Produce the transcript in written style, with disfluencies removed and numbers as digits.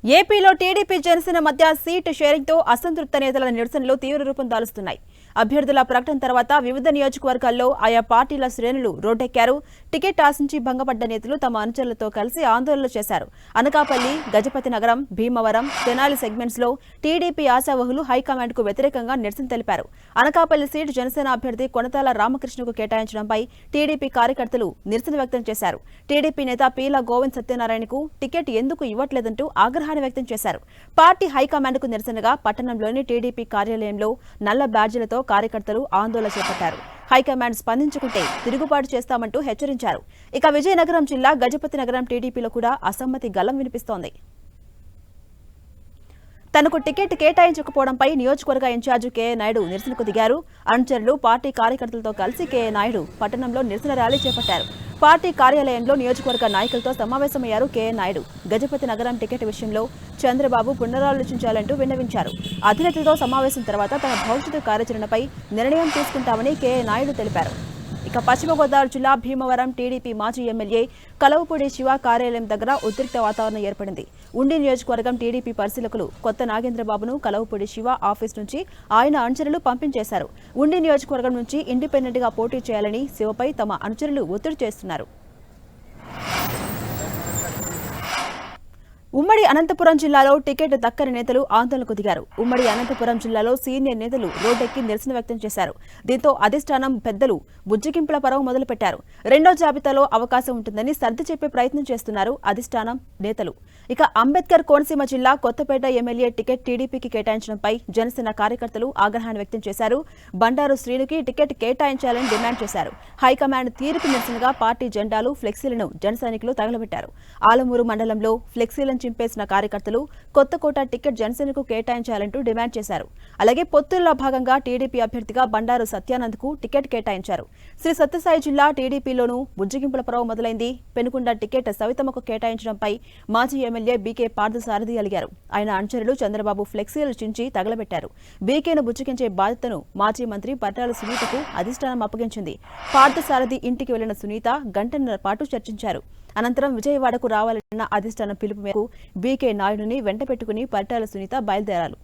ఏపీలో టీడీపీ జనసేన మధ్య సీటు షేరింగ్తో అసంతృప్త నేతల నిరసనలు తీవ్ర రూపం దాలుస్తున్నాయి. అభ్యర్థుల ప్రకటన తర్వాత వివిధ నియోజకవర్గాల్లో ఆయా పార్టీల శ్రేణులు రోడ్డెక్కారు. టికెట్ ఆశించి భంగపడ్డ నేతలు తమ అనుచరులతో కలిసి ఆందోళనలు చేశారు. అనకాపల్లి, గజపతి నగరం, భీమవరం, తెనాలి సెగ్మెంట్స్ లో టీడీపీ ఆశావహులు హైకమాండ్ కు వ్యతిరేకంగా నిరసన తెలిపారు. అనకాపల్లి సీటు జనసేన అభ్యర్థి కొనతాల రామకృష్ణకు కేటాయించడంపై టీడీపీ కార్యకర్తలు నిరసన వ్యక్తం చేశారు. టీడీపీ నేత పీల గోవింద్ సత్యనారాయణకు టికెట్ ఎందుకు ఇవ్వట్లేదంటూ ఆగ్రహాన్ని వ్యక్తం చేశారు. పార్టీ హైకమాండ్ కు నిరసనగా పట్టణంలోని టీడీపీ కార్యాలయంలో నల్ల బ్యాడ్జీలతో కార్యకర్తలు ఆందోళన చేపట్టారు. హైకమాండ్ స్పందించుకుంటే తిరుగుబాటు చేస్తామంటూ హెచ్చరించారు. ఇక విజయనగరం జిల్లా గజపతి నగరం టీడీపీలో కూడా అసమ్మతి గళం వినిపిస్తోంది. తనకు టికెట్ కేటాయించకపోవడంపై నియోజకవర్గ ఇన్ఛార్జి కేఏ నాయుడు నిరసనకు దిగారు. అనుచరులు పార్టీ కార్యకర్తలతో కలిసి కేఏ నాయుడు పట్టణంలో నిరసన ర్యాలీ చేపట్టారు. పార్టీ కార్యాలయంలో నియోజకవర్గ నాయకులతో సమావేశమయ్యారు కేఏ నాయుడు. గజపతి నగరం టికెట్ విషయంలో చంద్రబాబు పునరాలోచించాలంటూ విన్నవించారు. అధినేతలతో సమావేశం తర్వాత తన భవిష్యత్తు కార్యాచరణపై నిర్ణయం తీసుకుంటామని కేఏ నాయుడు తెలిపారు. ఇక పశ్చిమ గోదావరి జిల్లా భీమవరం టీడీపీ మాజీ ఎమ్మెల్యే కలవపూడి శివ కార్యాలయం దగ్గర ఉద్రిక్త వాతావరణం ఏర్పడింది. ఉండి నియోజకవర్గం టీడీపీ పరిశీలకులు కొత్త నాగేంద్రబాబును కలవపూడి శివ ఆఫీస్ నుంచి ఆయన అనుచరులు పంపించేశారు. ఉండి నియోజకవర్గం నుంచి ఇండిపెండెంట్ గా పోటీ చేయాలని శివపై తమ అనుచరులు ఒత్తిడి చేస్తున్నారు. ఉమ్మడి అనంతపురం జిల్లాలో టికెట్ దక్కని నేతలు ఆందోళనకు దిగారు. ఉమ్మడి అనంతపురం జిల్లాలో సీనియర్ నేతలు రోడ్డెక్కి నిరసన వ్యక్తం చేశారు. దీంతో అధిష్టానం పెద్దలు బుజ్జిగింపుల పరవ మొదలుపెట్టారు. రెండో జాబితాలో అవకాశం ఉంటుందని సర్ది చెప్పే ప్రయత్నం చేస్తున్నారు అధిష్టానం నేతలు. ఇక అంబేద్కర్ కోనసీమ జిల్లా కొత్తపేట ఎమ్మెల్యే టికెట్ టీడీపీకి కేటాయించడంపై జనసేన కార్యకర్తలు ఆగ్రహాన్ని వ్యక్తం చేశారు. బండారు శ్రీనుకి టికెట్ కేటాయించాలని డిమాండ్ చేశారు. హైకమాండ్ తీరుకు నిరసనగా పార్టీ జెండాలు, ఫ్లెక్సీలను జన సైనికులు తగలబెట్టారు. ఆలమూరు మండలంలో ఫ్లెక్సీలను చింపేసిన కార్యకర్తలు కొత్తకోట టికెట్ జనసేనకు కేటాయించాలంటూ డిమాండ్ చేశారు. అలాగే పొత్తుల్లో భాగంగా టీడీపీ అభ్యర్థిగా బండారు సత్యానంద్ కు టికెట్ కేటాయించారు. శ్రీ సత్యసాయి జిల్లా టీడీపీలోనూ బుజ్జిగింపుల పరవ మొదలైంది. పెనుకొండ టికెట్ సవితమ్మకు కేటాయించడంపై మాజీ ఎమ్మెల్యే బీకే పార్థసారథి అలిగారు. ఆయన అనుచరులు చంద్రబాబు ఫ్లెక్సీలు చించి తగలబెట్టారు. బీకేను బుజ్జిగించే బాధ్యతను మాజీ మంత్రి పట్టాల సునీతకు అధిష్టానం అప్పగించింది. పార్థసారథి ఇంటికి వెళ్లిన సునీత గంటన్నర పాటు చర్చించారు. అనంతరం విజయవాడకు రావాలన్న అధిష్టానం పిలుపు మేరకు బీకే నాయుడుని వెంట పెట్టుకుని పట్టాల సునీత బయలుదేరారు.